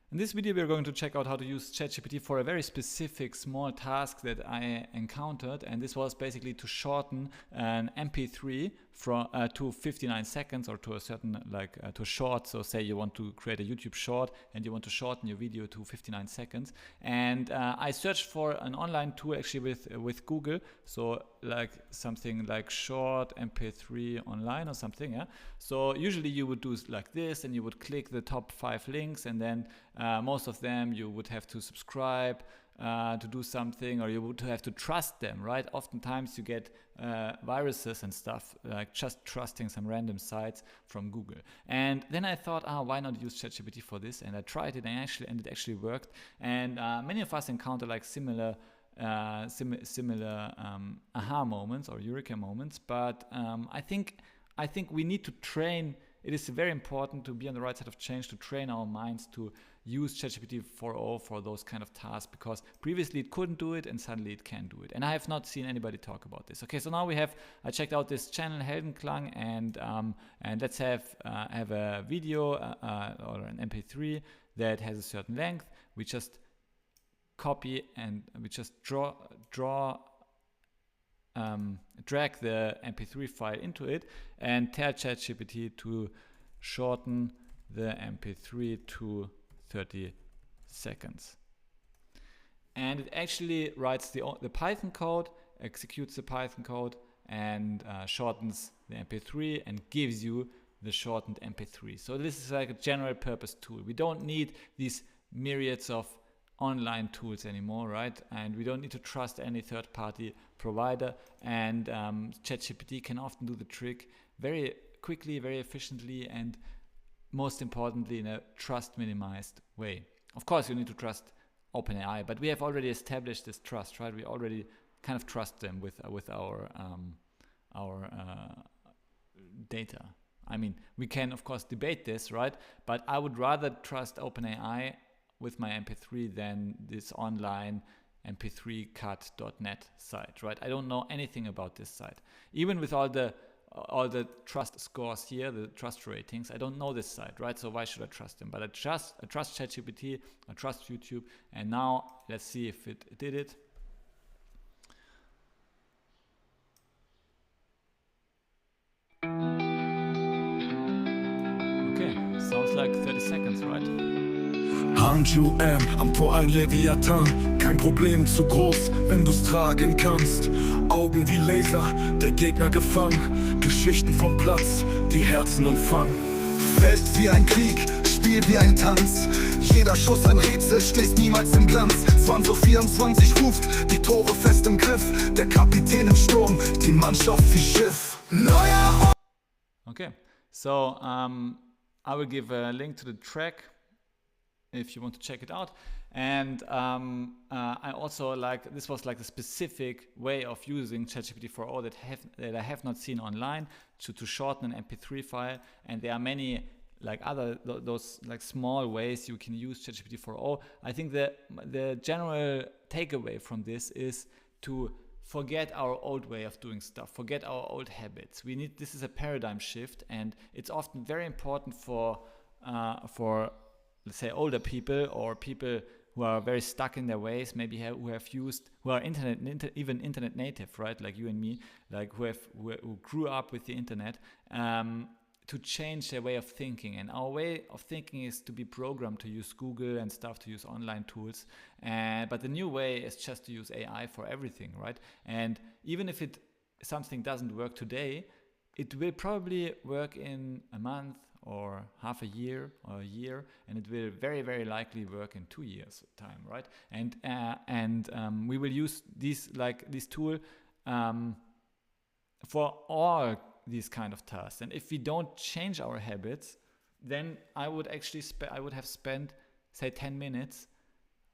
In this video, we're going to check out how to use ChatGPT for a very specific small task that I encountered, and this was basically to shorten an MP3 from to 59 seconds or to a certain to a short. So say you want to create a YouTube short and you want to shorten your video to 59 seconds. And I searched for an online tool actually with Google. So like something like short MP3 online or something. Yeah. So usually you would do like this, and you would click the top 5 links, and then most of them you would have to subscribe to do something, or you would have to trust them, right? Oftentimes you get viruses and stuff, like just trusting some random sites from Google. And then I thought, why not use ChatGPT for this? And I tried it, and it actually worked. And many of us encounter like similar aha moments or eureka moments. But I think we need to train. It is very important to be on the right side of change, to train our minds to use ChatGPT-4o for those kind of tasks, because previously it couldn't do it and suddenly it can do it. And I have not seen anybody talk about this. Okay, so now I checked out this channel Heldenklang, and let's have a video or an MP3 that has a certain length. We just copy and we just drag the MP3 file into it and tell ChatGPT to shorten the MP3 to 30 seconds. And it actually writes the Python code, executes the Python code, and shortens the MP3 and gives you the shortened MP3. So this is like a general purpose tool. We don't need these myriads of online tools anymore, right? And we don't need to trust any third-party provider, and ChatGPT can often do the trick very quickly, very efficiently, and most importantly in a trust minimized way. Of course you need to trust OpenAI, but we have already established this trust, right? We already kind of trust them with our data. I mean, we can of course debate this, right? But I would rather trust OpenAI with my MP3 than this online mp3cut.net site, right? I don't know anything about this site. Even with all the trust scores here, the trust ratings, I don't know this site, right? So why should I trust them? But I trust ChatGPT, I trust YouTube, and now let's see if it did it. Okay, sounds like 30 seconds, right? am vor ein Leviathan. Kein Problem zu groß, wenn du's tragen kannst. Augen wie Laser, der Gegner gefangen. Geschichten vom Platz, die Herzen umfangen. Fest wie ein Krieg, Spiel wie ein Tanz. Jeder Schuss ein Rätsel, stehst niemals im Glanz. 2024 ruft, die Tore fest im Griff. Der Kapitän im Sturm, die Mannschaft wie Schiff. Neuer. Okay, so I will give a link to the track if you want to check it out. And I also this was like a specific way of using ChatGPT-4o that I have not seen online to shorten an MP3 file. And there are many like those like small ways you can use ChatGPT-4o. I think the general takeaway from this is to forget our old way of doing stuff, forget our old habits. This is a paradigm shift, and it's often very important for let's say older people or people who are very stuck in their ways, maybe who are even internet native, right? Like you and me, like who grew up with the internet, to change their way of thinking. And our way of thinking is to be programmed to use Google and stuff, to use online tools. But the new way is just to use AI for everything, right? And even if something doesn't work today, it will probably work in a month or half a year or a year, and it will very, very likely work in 2 years time, right? And we will use this tool for all these kind of tasks. And if we don't change our habits, then I would have spent say 10 minutes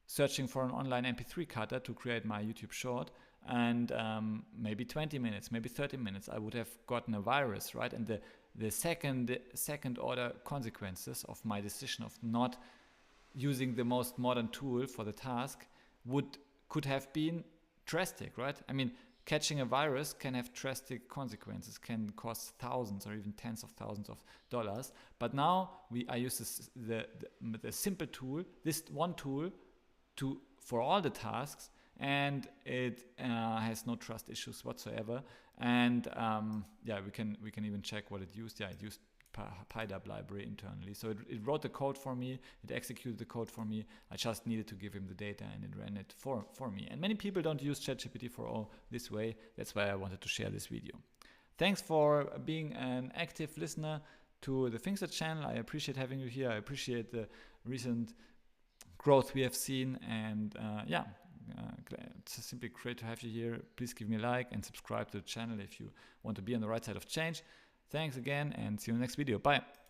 searching for an online MP3 cutter to create my YouTube short, and maybe 20 minutes, maybe 30 minutes, I would have gotten a virus, right? And the second order consequences of my decision of not using the most modern tool for the task could have been drastic, right? I mean, catching a virus can have drastic consequences, can cost thousands or even tens of thousands of dollars. But now I use the simple tool, this one tool, for all the tasks, and it has no trust issues whatsoever. And yeah, we can even check what it used. Yeah, it used PyDub library internally. So it wrote the code for me, it executed the code for me. I just needed to give him the data and it ran it for me. And many people don't use ChatGPT-4o this way. That's why I wanted to share this video. Thanks for being an active listener to the Finxter channel. I appreciate having you here. I appreciate the recent growth we have seen, and yeah, it's simply great to have you here. Please give me a like and subscribe to the channel if you want to be on the right side of change. Thanks again, and see you in the next video. Bye.